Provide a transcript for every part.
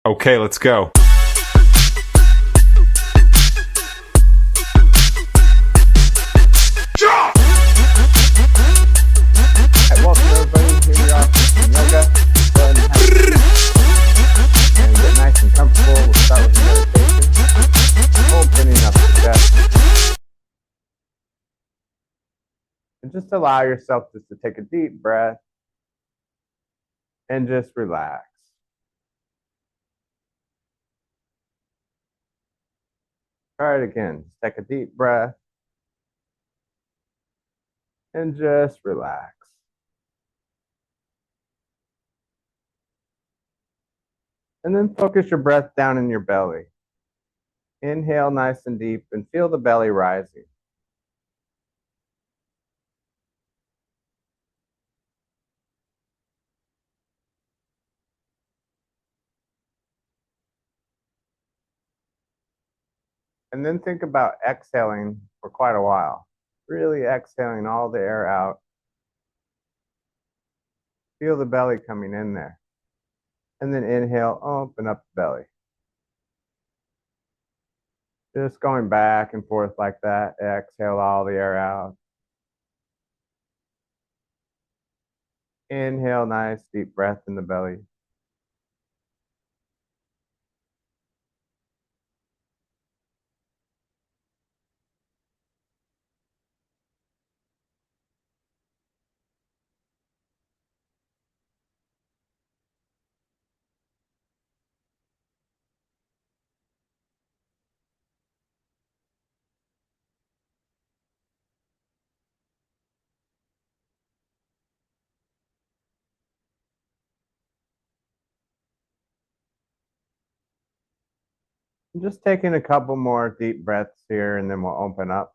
Okay, let's go. Alright, welcome everybody. Here we are in yoga. Go ahead and get nice and comfortable. We'll start with meditation. Opening up the chest. And just allow yourself just to take a deep breath and just relax. Try it again. Just take a deep breath and just relax. And then focus your breath down in your belly. Inhale nice and deep and feel the belly rising. And then think about exhaling for quite a while. Really exhaling all the air out. Feel the belly coming in there. And then inhale, open up the belly. Just going back and forth like that. Exhale all the air out. Inhale, nice deep breath in the belly. Just taking a couple more deep breaths here and then we'll open up.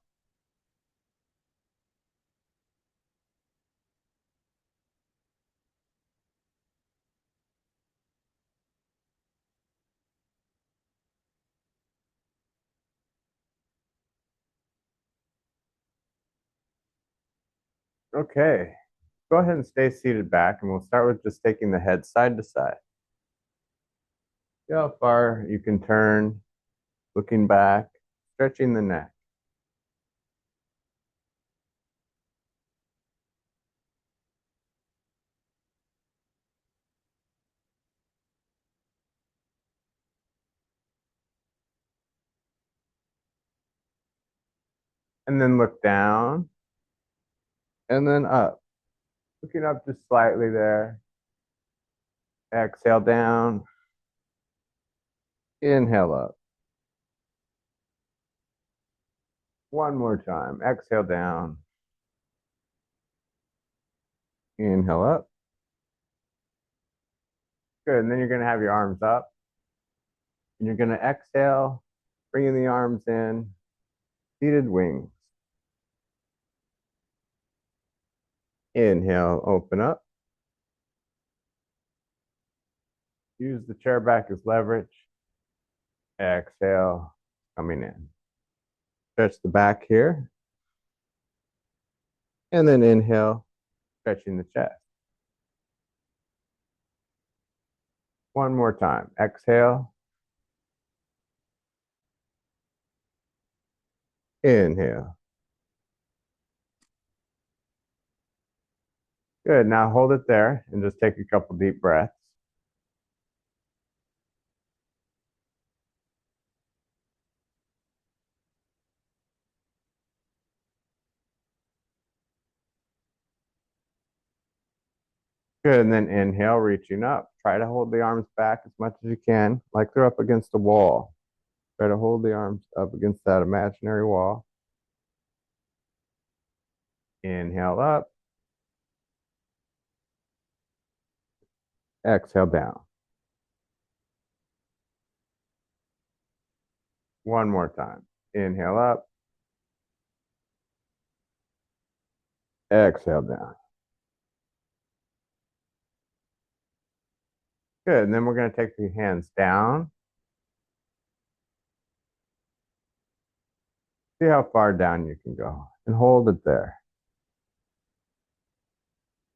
Okay, go ahead and stay seated back and we'll start with just taking the head side to side. See how far you can turn, looking back, stretching the neck. And then look down and then up. Looking up just slightly there. Exhale down. Inhale up. One more time. Exhale down. Inhale up. Good. And then you're going to have your arms up. And you're going to exhale, bringing the arms in. Seated wings. Inhale, open up. Use the chair back as leverage. Exhale, coming in. Stretch the back here. And then inhale, stretching the chest. One more time. Exhale. Inhale. Good. Now hold it there and just take a couple deep breaths. Good. And then inhale, reaching up. Try to hold the arms back as much as you can, like they're up against a wall. Try to hold the arms up against that imaginary wall. Inhale up. Exhale down. One more time. Inhale up. Exhale down. Good. And then we're going to take the hands down. See how far down you can go and hold it there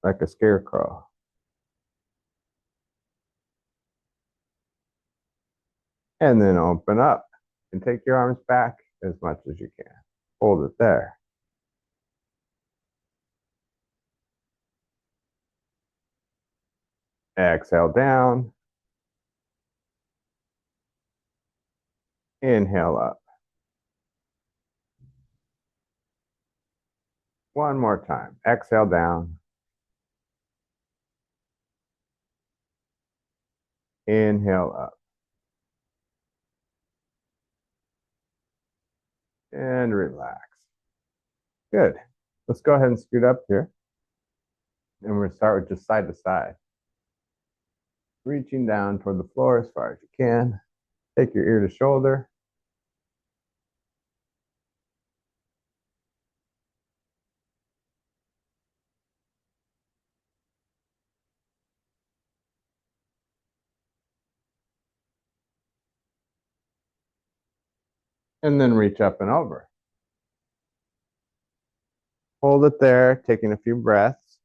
like a scarecrow. And then open up and take your arms back as much as you can. Hold it there. Exhale down. Inhale up. One more time. Exhale down. Inhale up. And relax. Good. Let's go ahead and scoot up here. And we're going to start with just side to side. Reaching down toward the floor as far as you can. Take your ear to shoulder. And then reach up and over. Hold it there, taking a few breaths.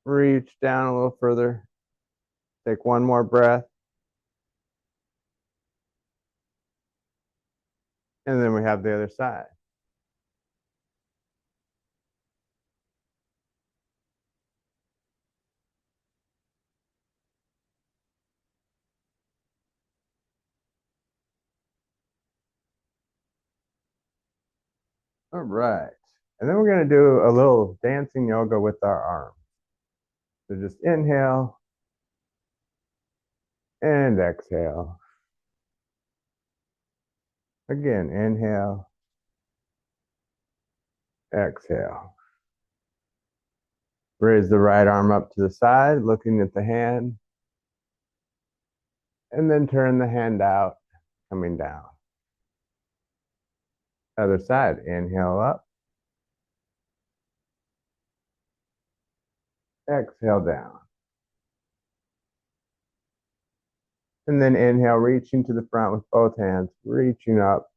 Reach down a little further. Take one more breath. And then we have the other side. All right. And then we're going to do a little dancing yoga with our arms. So just inhale and exhale. Again, inhale, exhale. Raise the right arm up to the side, looking at the hand. And then turn the hand out, coming down. Other side, inhale up. Exhale down. And then inhale, reaching to the front with both hands, reaching up.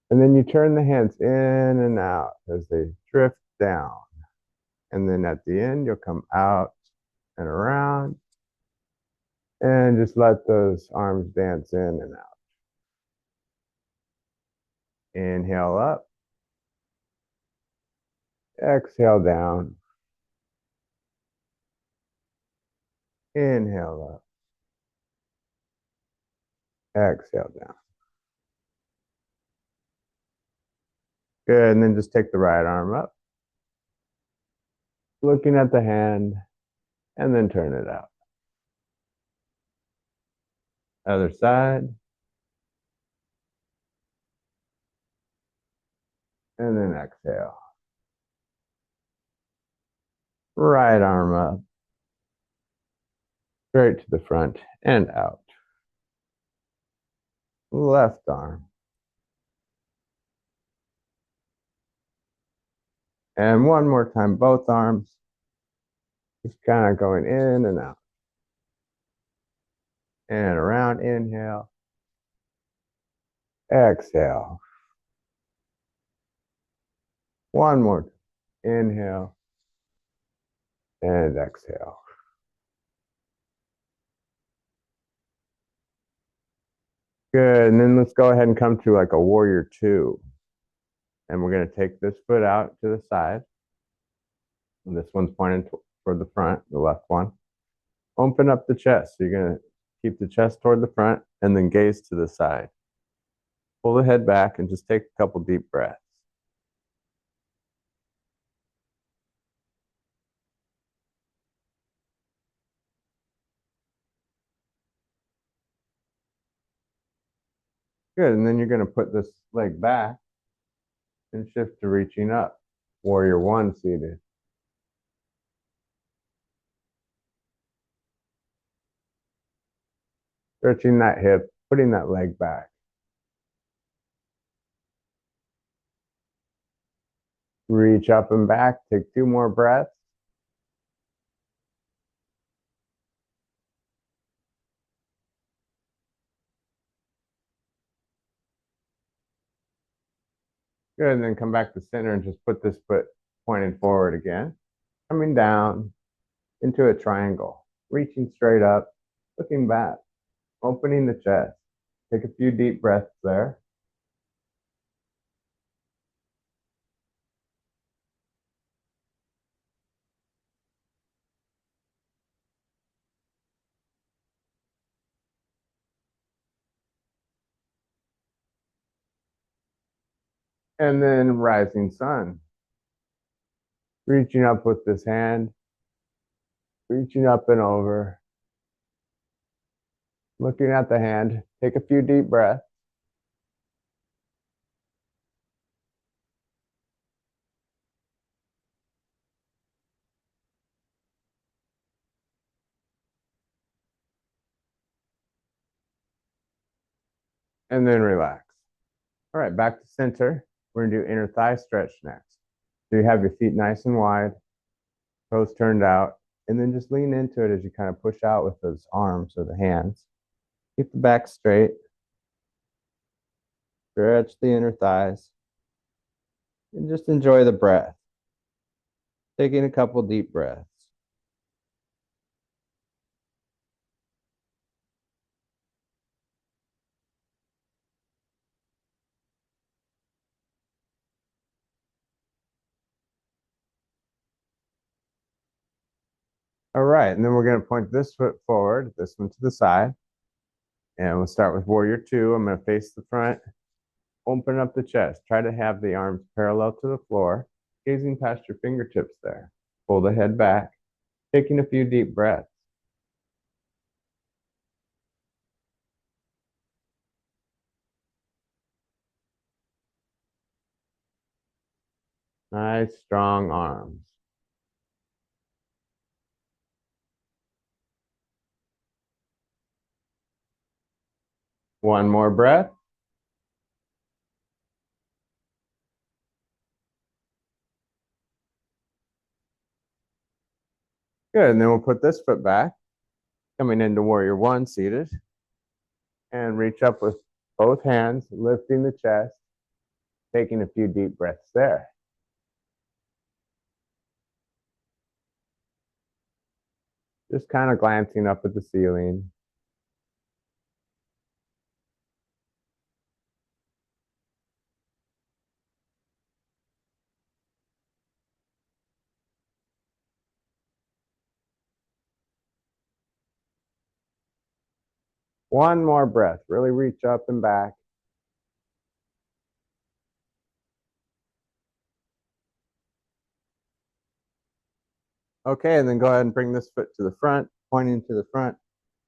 And then you turn the hands in and out as they drift down. And then at the end, you'll come out and around. And just let those arms dance in and out. Inhale up. Exhale down. Inhale up. Exhale down. Good. And then just take the right arm up. Looking at the hand. And then turn it out. Other side. And then exhale. Right arm up. Straight to the front and out. Left arm. And one more time, both arms. Just kind of going in and out. And around, inhale. Exhale. One more. Inhale. And exhale. Good. And then let's go ahead and come to like a warrior two. And we're going to take this foot out to the side. And this one's pointing toward the front, the left one. Open up the chest. So you're going to keep the chest toward the front and then gaze to the side. Pull the head back and just take a couple deep breaths. Good. And then you're going to put this leg back and shift to reaching up. Warrior one seated. Stretching that hip, putting that leg back. Reach up and back. Take two more breaths. Good. And then come back to center and just put this foot pointing forward again, coming down into a triangle, reaching straight up, looking back, opening the chest. Take a few deep breaths there. And then rising sun. Reaching up with this hand, reaching up and over, looking at the hand. Take a few deep breaths. And then relax. All right, back to center. We're gonna do inner thigh stretch next. So you have your feet nice and wide, toes turned out, and then just lean into it as you kind of push out with those arms or the hands. Keep the back straight. Stretch the inner thighs. And just enjoy the breath. Taking a couple deep breaths. All right, and then we're going to point this foot forward, this one to the side. And we'll start with warrior two. I'm going to face the front, open up the chest. Try to have the arms parallel to the floor, gazing past your fingertips there. Pull the head back, taking a few deep breaths. Nice, strong arms. One more breath. Good, and then we'll put this foot back, coming into warrior one seated, and reach up with both hands, lifting the chest, taking a few deep breaths there. Just kind of glancing up at the ceiling. One more breath. Really reach up and back. Okay, and then go ahead and bring this foot to the front, pointing to the front.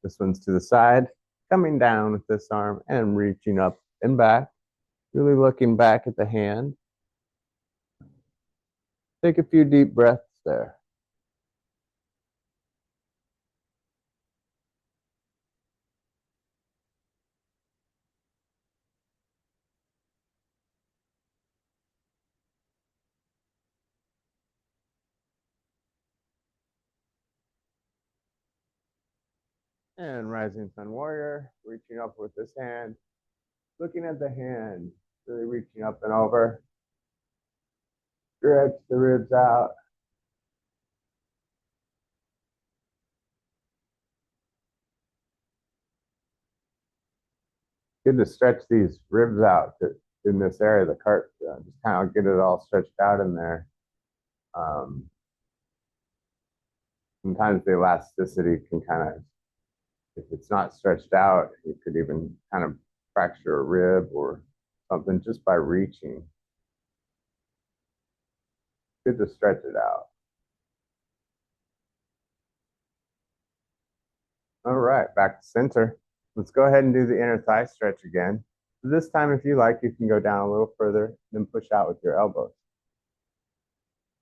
This one's to the side, coming down with this arm and reaching up and back. Really looking back at the hand. Take a few deep breaths there. And rising sun warrior, reaching up with this hand, looking at the hand, really reaching up and over. Stretch the ribs out. Good to stretch these ribs out in this area of the cart. Just kind of get it all stretched out in there. Um, Sometimes the elasticity can kind of, if it's not stretched out, it could even kind of fracture a rib or something just by reaching. Good to stretch it out. All right, back to center. Let's go ahead and do the inner thigh stretch again. This time, if you like, you can go down a little further, then push out with your elbows.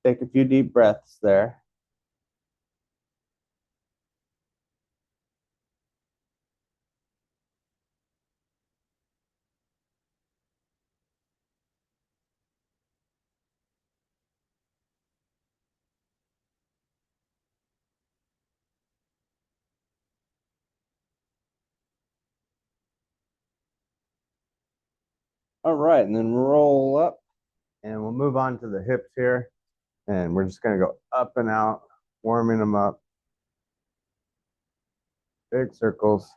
Take a few deep breaths there. All right, and then roll up, and we'll move on to the hips here. And we're just going to go up and out, warming them up. Big circles.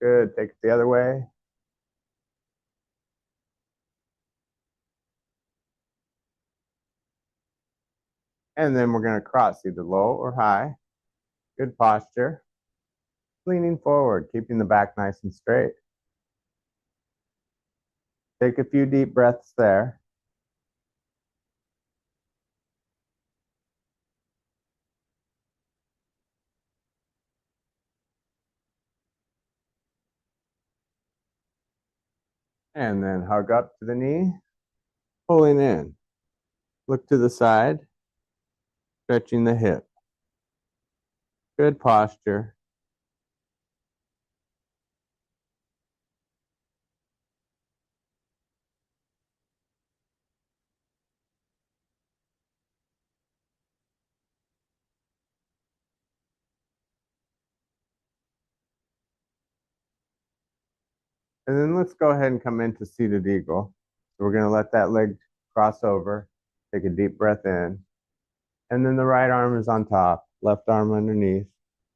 Good. Take it the other way. And then we're going to cross either low or high. Good posture. Leaning forward, keeping the back nice and straight. Take a few deep breaths there. And then hug up to the knee, pulling in. Look to the side, stretching the hip. Good posture. And then let's go ahead and come into seated eagle. So we're going to let that leg cross over. Take a deep breath in. And then the right arm is on top, left arm underneath.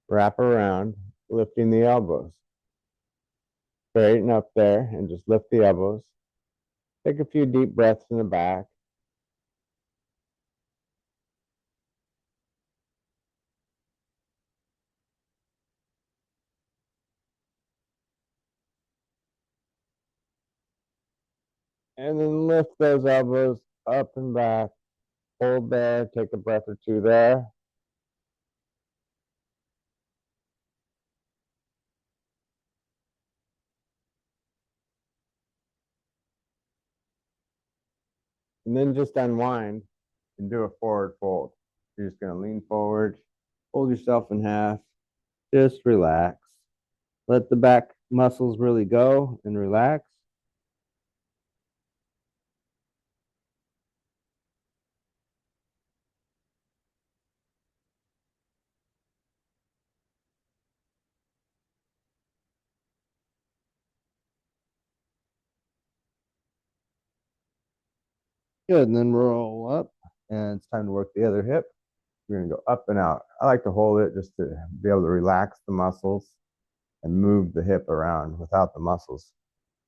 Wrap around, lifting the elbows. Straighten up there and just lift the elbows. Take a few deep breaths in the back. And then lift those elbows up and back. Hold there, take a breath or two there. And then just unwind and do a forward fold. You're just going to lean forward, hold yourself in half, just relax. Let the back muscles really go and relax. Good. And then roll up, and it's time to work the other hip. We're going to go up and out. I like to hold it just to be able to relax the muscles and move the hip around without the muscles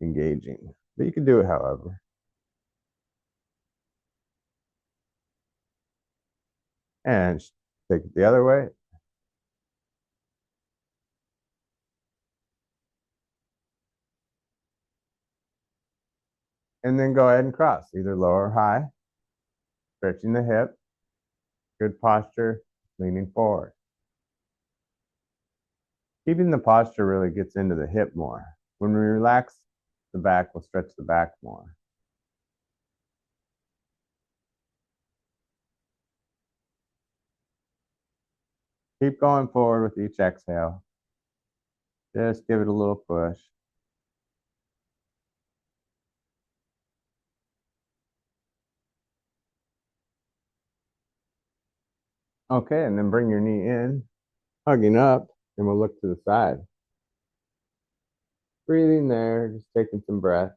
engaging. But you can do it however. And take it the other way. And then go ahead and cross, either low or high, stretching the hip, good posture, leaning forward. Keeping the posture really gets into the hip more. When we relax the back, we'll stretch the back more. Keep going forward with each exhale. Just give it a little push. Okay, and then bring your knee in, hugging up, and we'll look to the side. Breathing there, just taking some breath.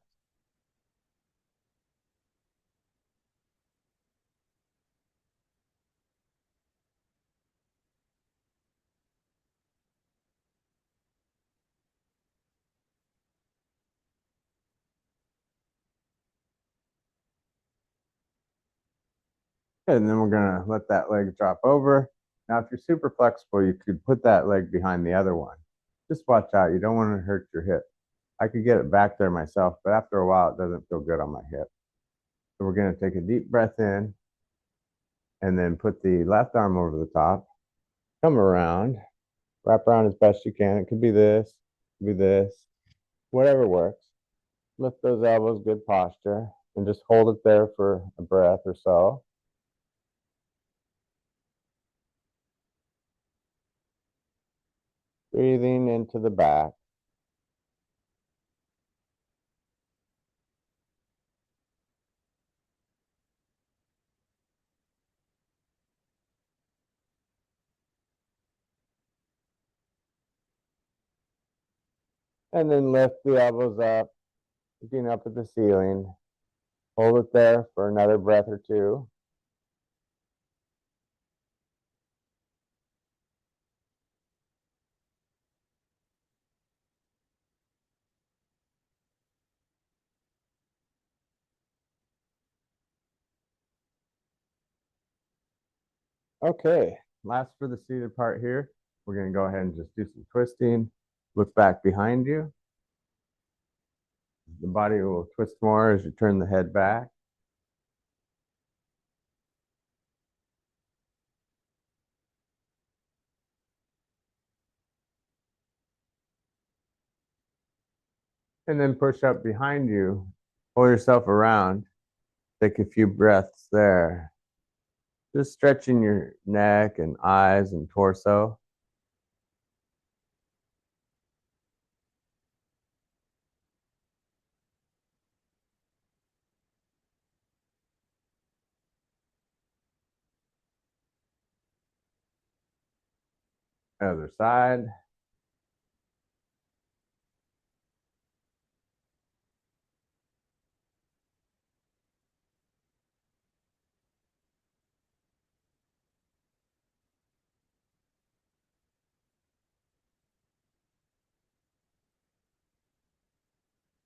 And then we're gonna let that leg drop over. Now, if you're super flexible, you could put that leg behind the other one. Just watch out. You don't want to hurt your hip. I could get it back there myself, but after a while, it doesn't feel good on my hip. So we're gonna take a deep breath in and then put the left arm over the top. Come around, wrap around as best you can. It could be this, it could be this, whatever works. Lift those elbows, good posture, and just hold it there for a breath or so. Breathing into the back. And then lift the elbows up, looking up at the ceiling. Hold it there for another breath or two. Okay, last for the seated part here. We're going to go ahead and just do some twisting. Look back behind you. The body will twist more as you turn the head back. And then push up behind you. Pull yourself around. Take a few breaths there. Just stretching your neck and eyes and torso. Other side.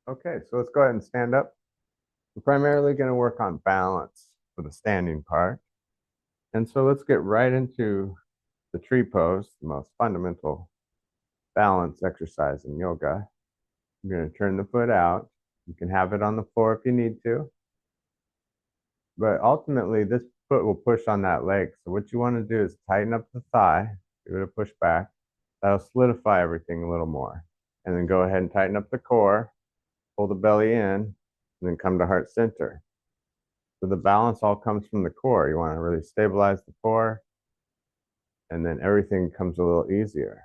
Okay, so let's go ahead and stand up. We're primarily going to work on balance for the standing part. And so let's get right into the tree pose, the most fundamental balance exercise in yoga. You're going to turn the foot out. You can have it on the floor if you need to. But ultimately, this foot will push on that leg. So what you want to do is tighten up the thigh, give it a push back. That'll solidify everything a little more. And then go ahead and tighten up the core, pull the belly in, and then come to heart center. So the balance all comes from the core. You want to really stabilize the core, and then everything comes a little easier.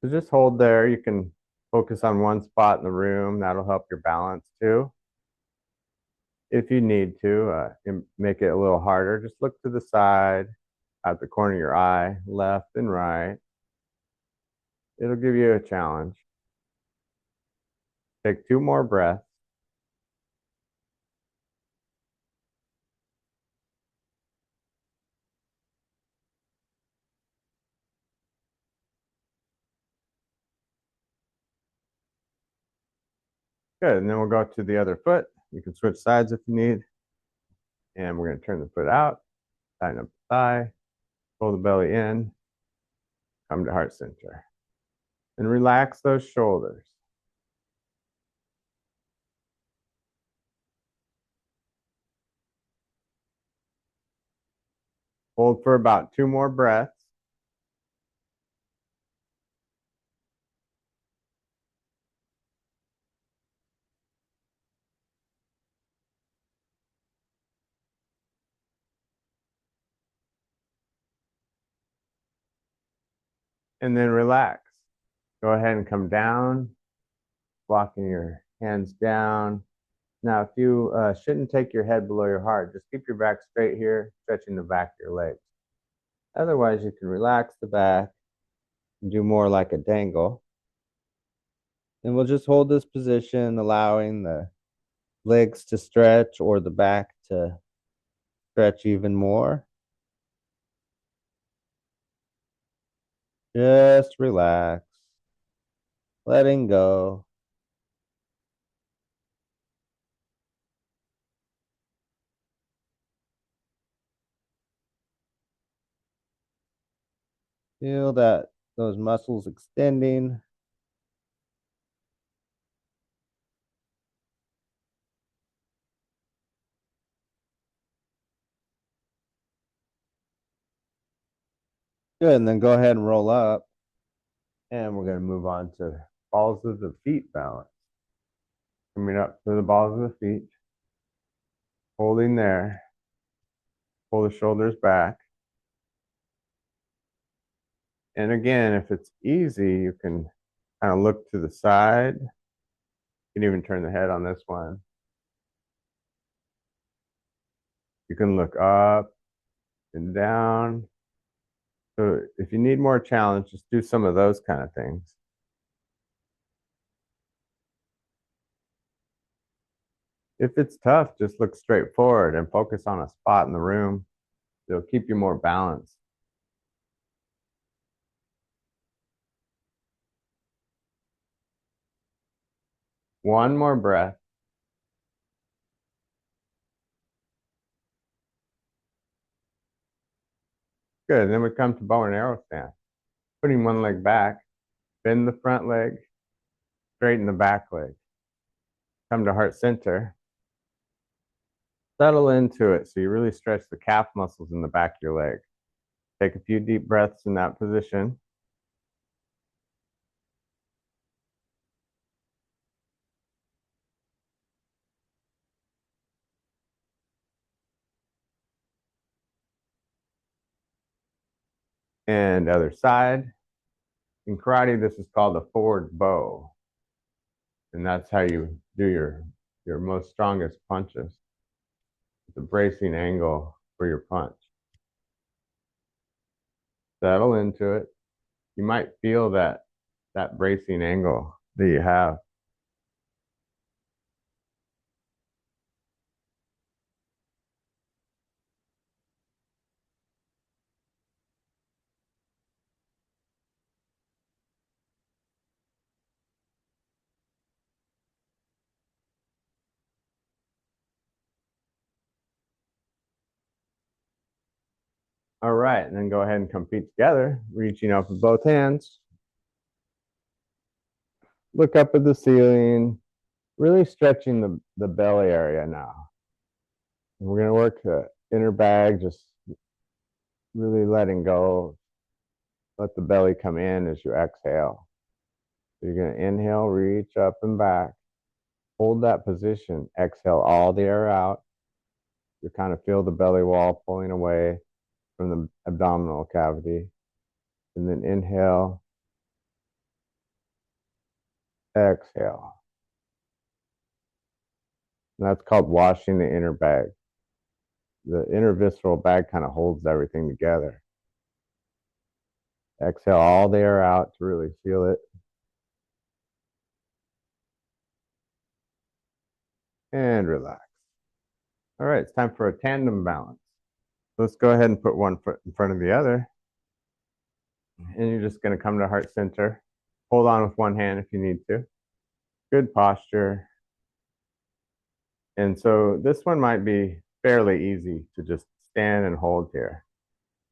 So just hold there. You can focus on one spot in the room. That'll help your balance too. If you need to, make it a little harder, just look to the side, at the corner of your eye, left and right. It'll give you a challenge. Take 2 more breaths. Good. And then we'll go to the other foot. You can switch sides if you need. And we're going to turn the foot out, tighten up the thigh, pull the belly in, come to heart center. And relax those shoulders. Hold for about 2 more breaths. And then relax. Go ahead and come down, walking your hands down. Now, if you shouldn't take your head below your heart, just keep your back straight here, stretching the back of your legs. Otherwise, you can relax the back and do more like a dangle. And we'll just hold this position, allowing the legs to stretch or the back to stretch even more. Just relax, letting go. Feel that those muscles extending. Good. And then go ahead and roll up. And we're going to move on to balls of the feet balance. Coming up to the balls of the feet. Holding there. Pull the shoulders back. And again, if it's easy, you can kind of look to the side. You can even turn the head on this one. You can look up and down. So if you need more challenge, just do some of those kind of things. If it's tough, just look straight forward and focus on a spot in the room. It'll keep you more balanced. One more breath. Good. And then we come to bow and arrow stance. Putting one leg back, bend the front leg, straighten the back leg. Come to heart center. Settle into it so you really stretch the calf muscles in the back of your leg. Take a few deep breaths in that position. And other side. In karate, this is called a forward bow. And that's how you do your most strongest punches. It's a bracing angle for your punch. Settle into it. You might feel that bracing angle that you have. All right, and then go ahead and come feet together, reaching up with both hands. Look up at the ceiling, really stretching the belly area now. And we're gonna work the inner bag, just really letting go. Let the belly come in as you exhale. So you're gonna inhale, reach up and back. Hold that position. Exhale all the air out. You kind of feel the belly wall pulling away from the abdominal cavity. And then inhale, exhale. And that's called washing the inner bag. The inner visceral bag kind of holds everything together. Exhale all the air out to really feel it. And relax. All right, it's time for a tandem balance. Let's go ahead and put one foot in front of the other. And you're just going to come to heart center. Hold on with one hand if you need to. Good posture. And so this one might be fairly easy to just stand and hold here.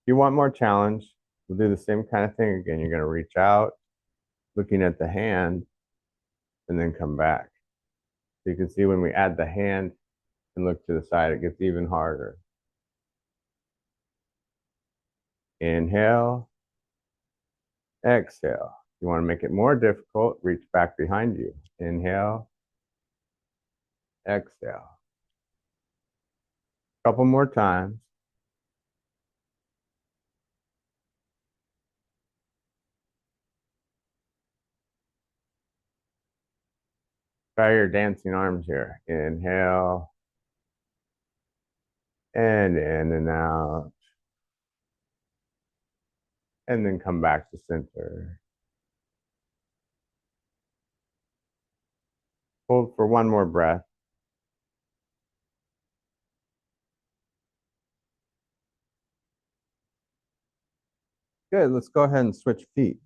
If you want more challenge, we'll do the same kind of thing again. You're going to reach out, looking at the hand, and then come back. So you can see when we add the hand and look to the side, it gets even harder. Inhale, exhale. You want to make it more difficult, reach back behind you. Inhale, exhale. Couple more times. Try your dancing arms here. Inhale, and in and out. And then come back to center. Hold for one more breath. Good, let's go ahead and switch feet.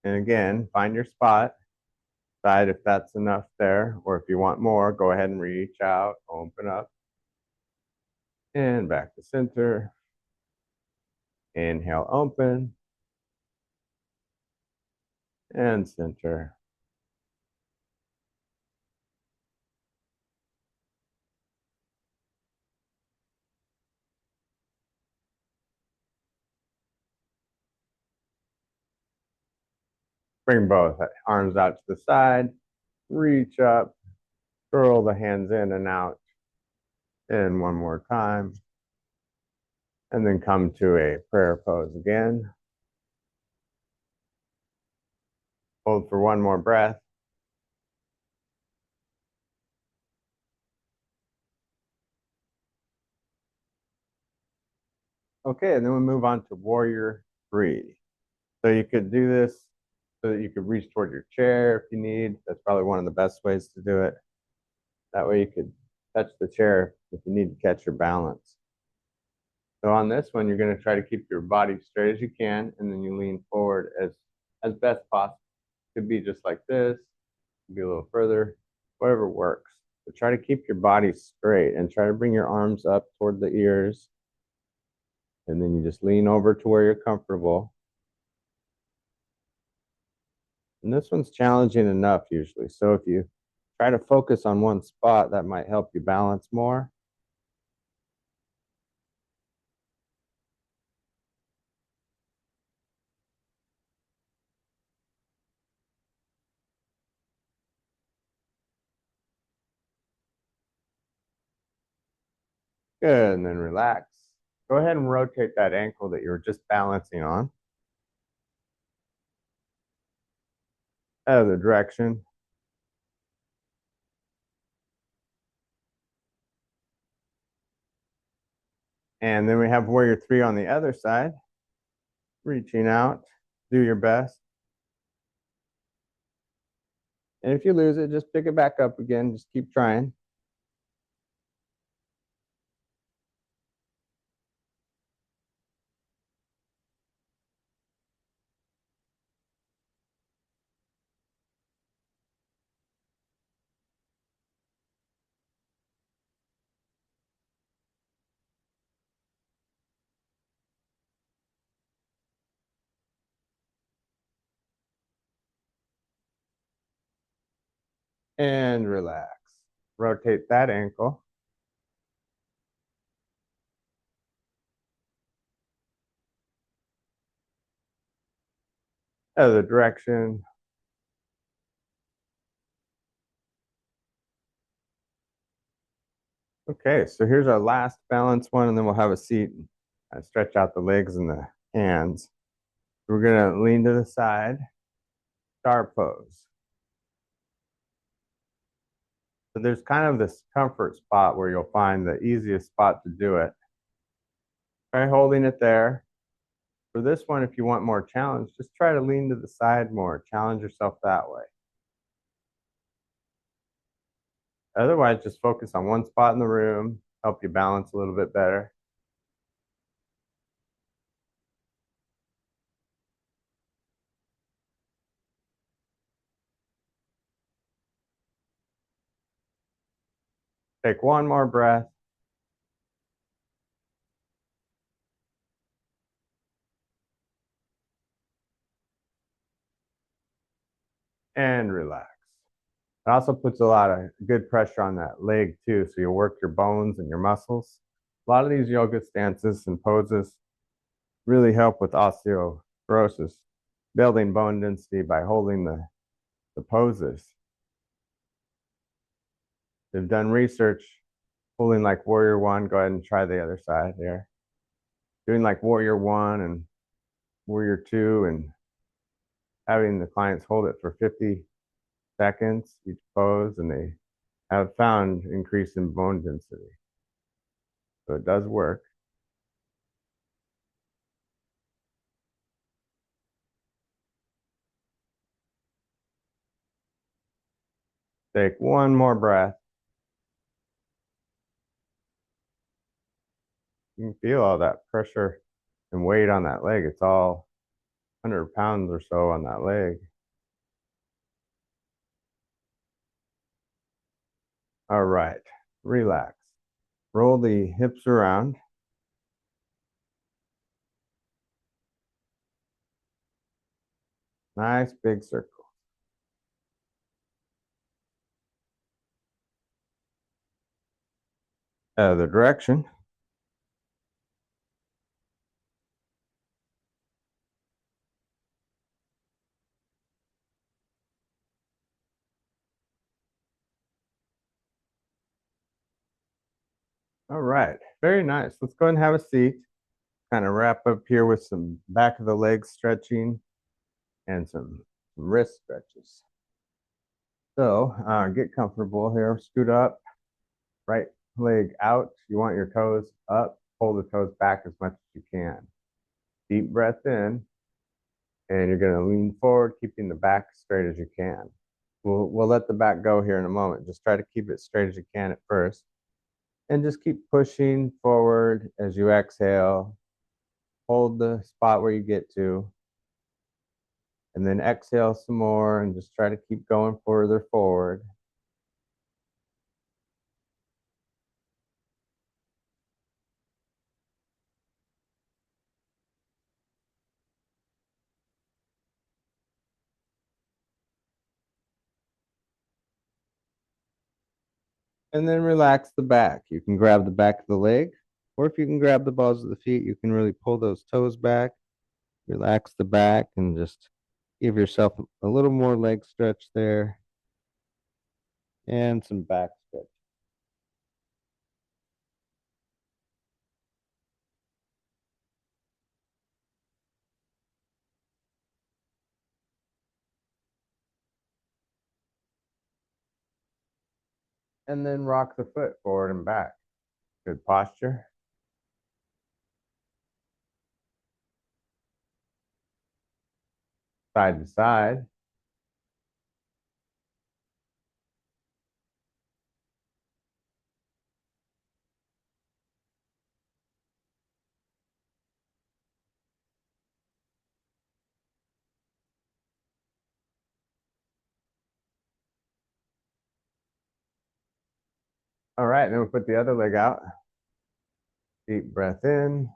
And again, find your spot. Decide if that's enough there, or if you want more, go ahead and reach out, open up. And back to center. Inhale, open. And center. Bring both arms out to the side. Reach up. Curl the hands in and out. And one more time. And then come to a prayer pose again. Hold for one more breath. Okay, and then we move on to warrior 3. So you could do this so that you could reach toward your chair if you need. That's probably one of the best ways to do it. That way you could touch the chair if you need to catch your balance. So on this one, you're going to try to keep your body straight as you can, and then you lean forward as best possible. Could be just like this, could be a little further, whatever works. But try to keep your body straight and try to bring your arms up toward the ears. And then you just lean over to where you're comfortable. And this one's challenging enough usually. So if you try to focus on one spot, that might help you balance more. Good, and then relax. Go ahead and rotate that ankle that you were just balancing on. Other direction. And then we have warrior three on the other side. Reaching out, do your best. And if you lose it, just pick it back up again. Just keep trying. And relax. Rotate that ankle. Other direction. Okay, so here's our last balance one, and then we'll have a seat and stretch out the legs and the hands. We're gonna lean to the side, star pose. So there's kind of this comfort spot where you'll find the easiest spot to do it. Try holding it there. For this one, if you want more challenge, just try to lean to the side more. Challenge yourself that way. Otherwise, just focus on one spot in the room, help you balance a little bit better. Take one more breath. And relax. It also puts a lot of good pressure on that leg too, so you'll work your bones and your muscles. A lot of these yoga stances and poses really help with osteoporosis, building bone density by holding the poses. They've done research pulling like warrior one. Go ahead and try the other side there. Doing like warrior one and warrior two and having the clients hold it for 50 seconds each pose, and they have found increase in bone density. So it does work. Take one more breath. You can feel all that pressure and weight on that leg. It's all 100 pounds or so on that leg. All right, relax. Roll the hips around. Nice big circle. Other direction. All right, very nice. Let's go ahead and have a seat. Kind of wrap up here with some back of the leg stretching and some wrist stretches. So get comfortable here. Scoot up, right leg out. You want your toes up. Pull the toes back as much as you can. Deep breath in, and you're going to lean forward, keeping the back straight as you can. We'll let the back go here in a moment. Just try to keep it straight as you can at first. And just keep pushing forward as you exhale. Hold the spot where you get to. And then exhale some more and just try to keep going further forward. And then relax the back. You can grab the back of the leg, or if you can grab the balls of the feet, you can really pull those toes back, relax the back, and just give yourself a little more leg stretch there and some back stretch. And then rock the foot forward and back. Good posture. Side to side. All right, then we'll put the other leg out. Deep breath in.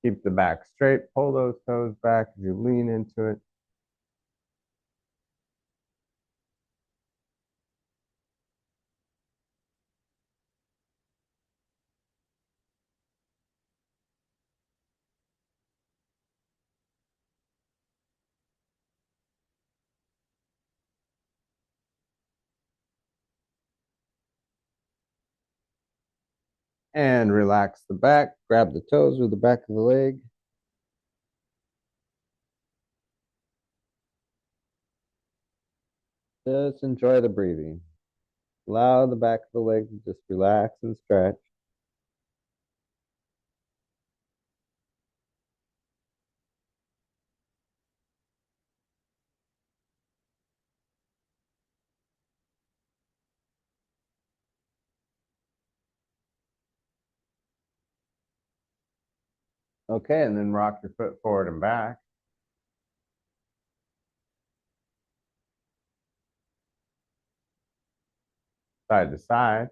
Keep the back straight. Pull those toes back as you lean into it. And relax the back. Grab the toes with the back of the leg. Just enjoy the breathing. Allow the back of the leg to just relax and stretch. Okay, and then rock your foot forward and back. Side to side.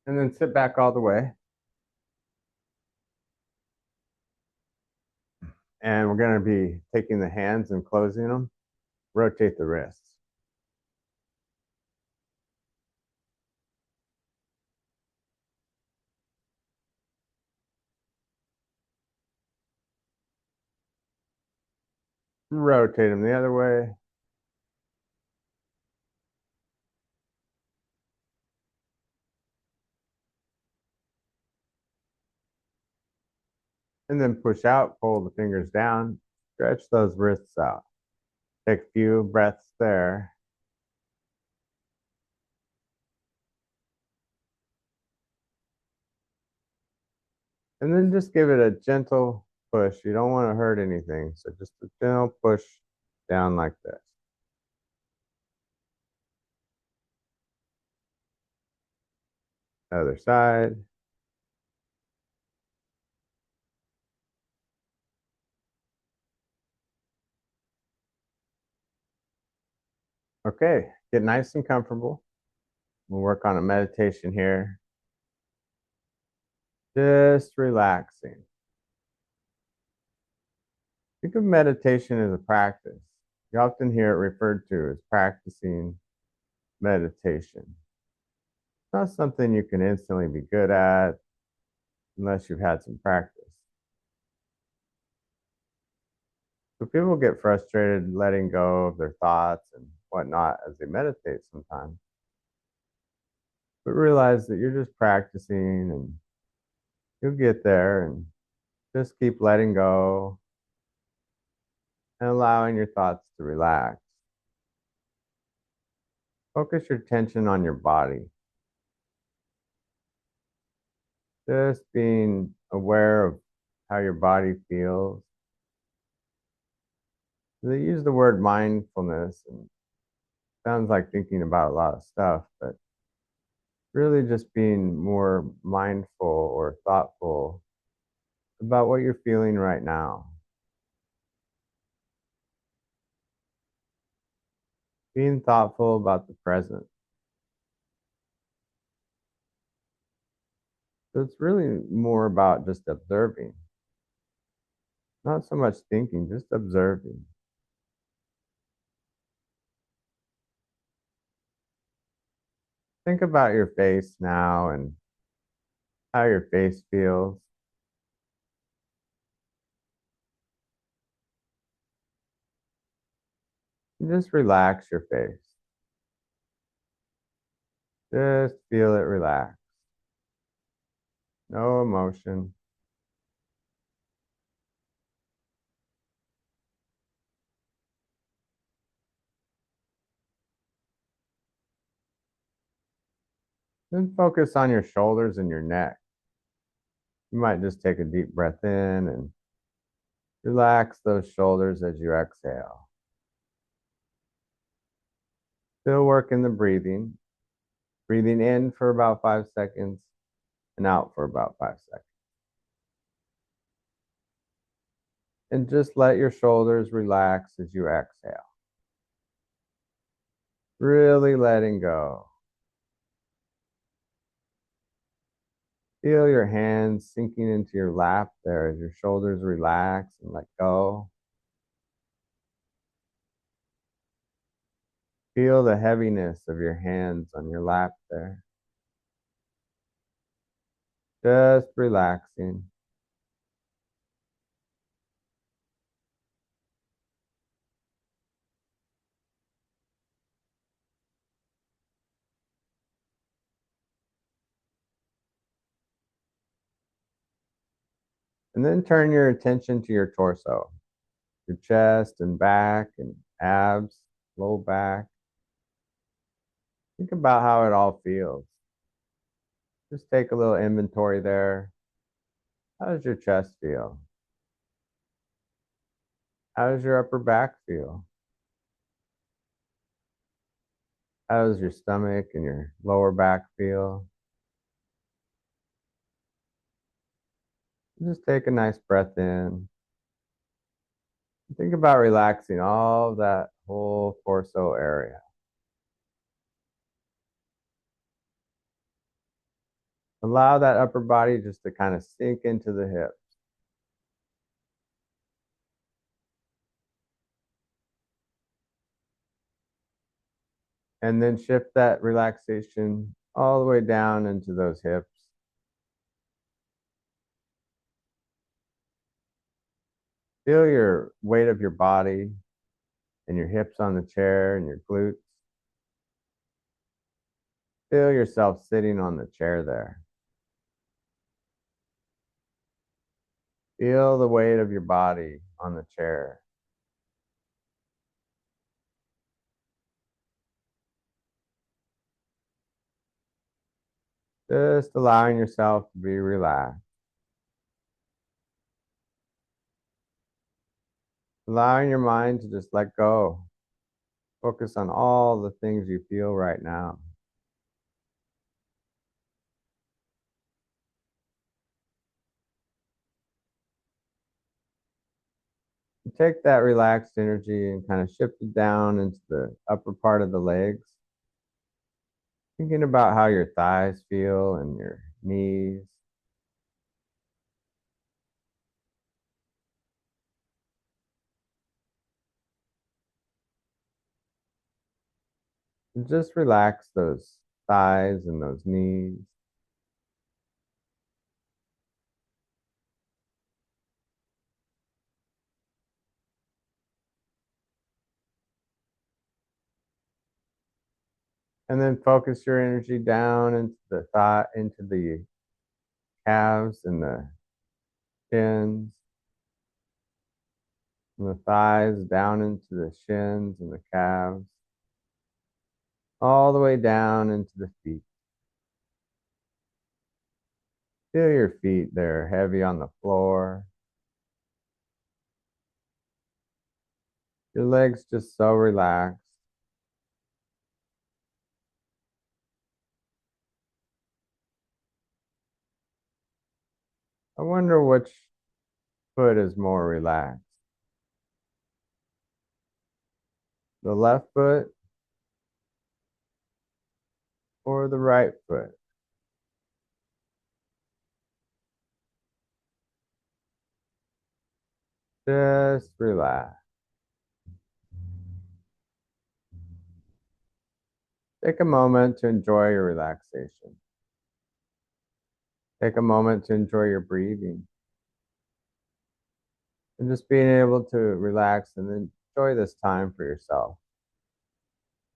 And then sit back all the way. And we're going to be taking the hands and closing them. Rotate the wrists. Rotate them the other way. And then push out, pull the fingers down, stretch those wrists out. Take a few breaths there. And then just give it a gentle push. You don't want to hurt anything. So just a gentle push down like this. Other side. Okay, get nice and comfortable. We'll work on a meditation here. Just relaxing. Think of meditation as a practice. You often hear it referred to as practicing meditation. It's not something you can instantly be good at unless you've had some practice. So people get frustrated letting go of their thoughts and whatnot as they meditate sometimes. But realize that you're just practicing and you'll get there, and just keep letting go and allowing your thoughts to relax. Focus your attention on your body. Just being aware of how your body feels. They use the word mindfulness, and it sounds like thinking about a lot of stuff, but really just being more mindful or thoughtful about what you're feeling right now. Being thoughtful about the present. So it's really more about just observing, not so much thinking, just observing. Think about your face now and how your face feels. And just relax your face. Just feel it relax. No emotion. Then focus on your shoulders and your neck. You might just take a deep breath in and relax those shoulders as you exhale. Still working the breathing. Breathing in for about 5 seconds and out for about 5 seconds. And just let your shoulders relax as you exhale. Really letting go. Feel your hands sinking into your lap there as your shoulders relax and let go. Feel the heaviness of your hands on your lap there. Just relaxing. And then turn your attention to your torso, your chest and back and abs, low back. Think about how it all feels. Just take a little inventory there. How does your chest feel? How does your upper back feel? How does your stomach and your lower back feel? Just take a nice breath in. Think about relaxing all of that whole torso area. Allow that upper body just to kind of sink into the hips. And then shift that relaxation all the way down into those hips. Feel your weight of your body and your hips on the chair and your glutes. Feel yourself sitting on the chair there. Feel the weight of your body on the chair. Just allowing yourself to be relaxed. Allowing your mind to just let go. Focus on all the things you feel right now. Take that relaxed energy and kind of shift it down into the upper part of the legs. Thinking about how your thighs feel and your knees. And just relax those thighs and those knees. And then focus your energy down into the into the calves and the shins. And the thighs down into the shins and the calves. all the way down into the feet. Feel your feet, they're heavy on the floor. Your legs just so relaxed. I wonder which foot is more relaxed. The left foot or the right foot? Just relax. Take a moment to enjoy your relaxation. Take a moment to enjoy your breathing and just being able to relax and enjoy this time for yourself.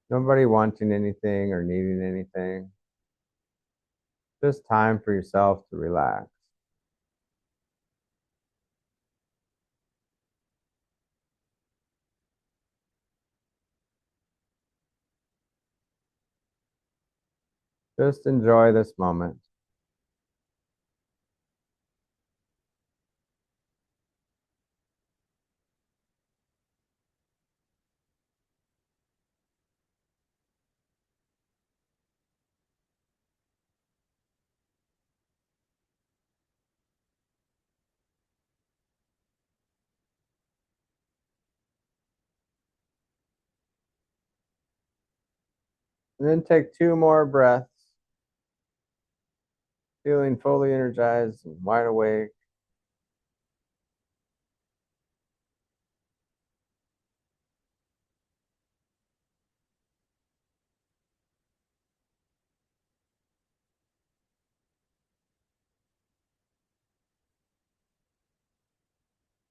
Nobody wanting anything or needing anything. Just time for yourself to relax. Just enjoy this moment. And then take 2 more breaths, feeling fully energized and wide awake.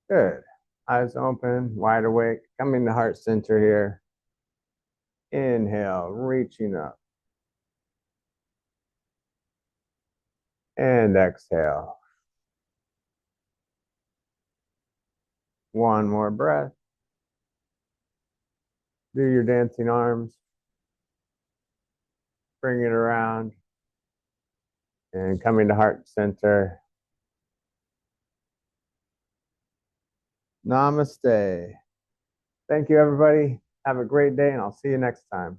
Good. Eyes open, wide awake. Coming to heart center here. Inhale, reaching up. And exhale. 1 more breath. Do your dancing arms. Bring it around. And coming to heart center. Namaste. Thank you, everybody. Have a great day, and I'll see you next time.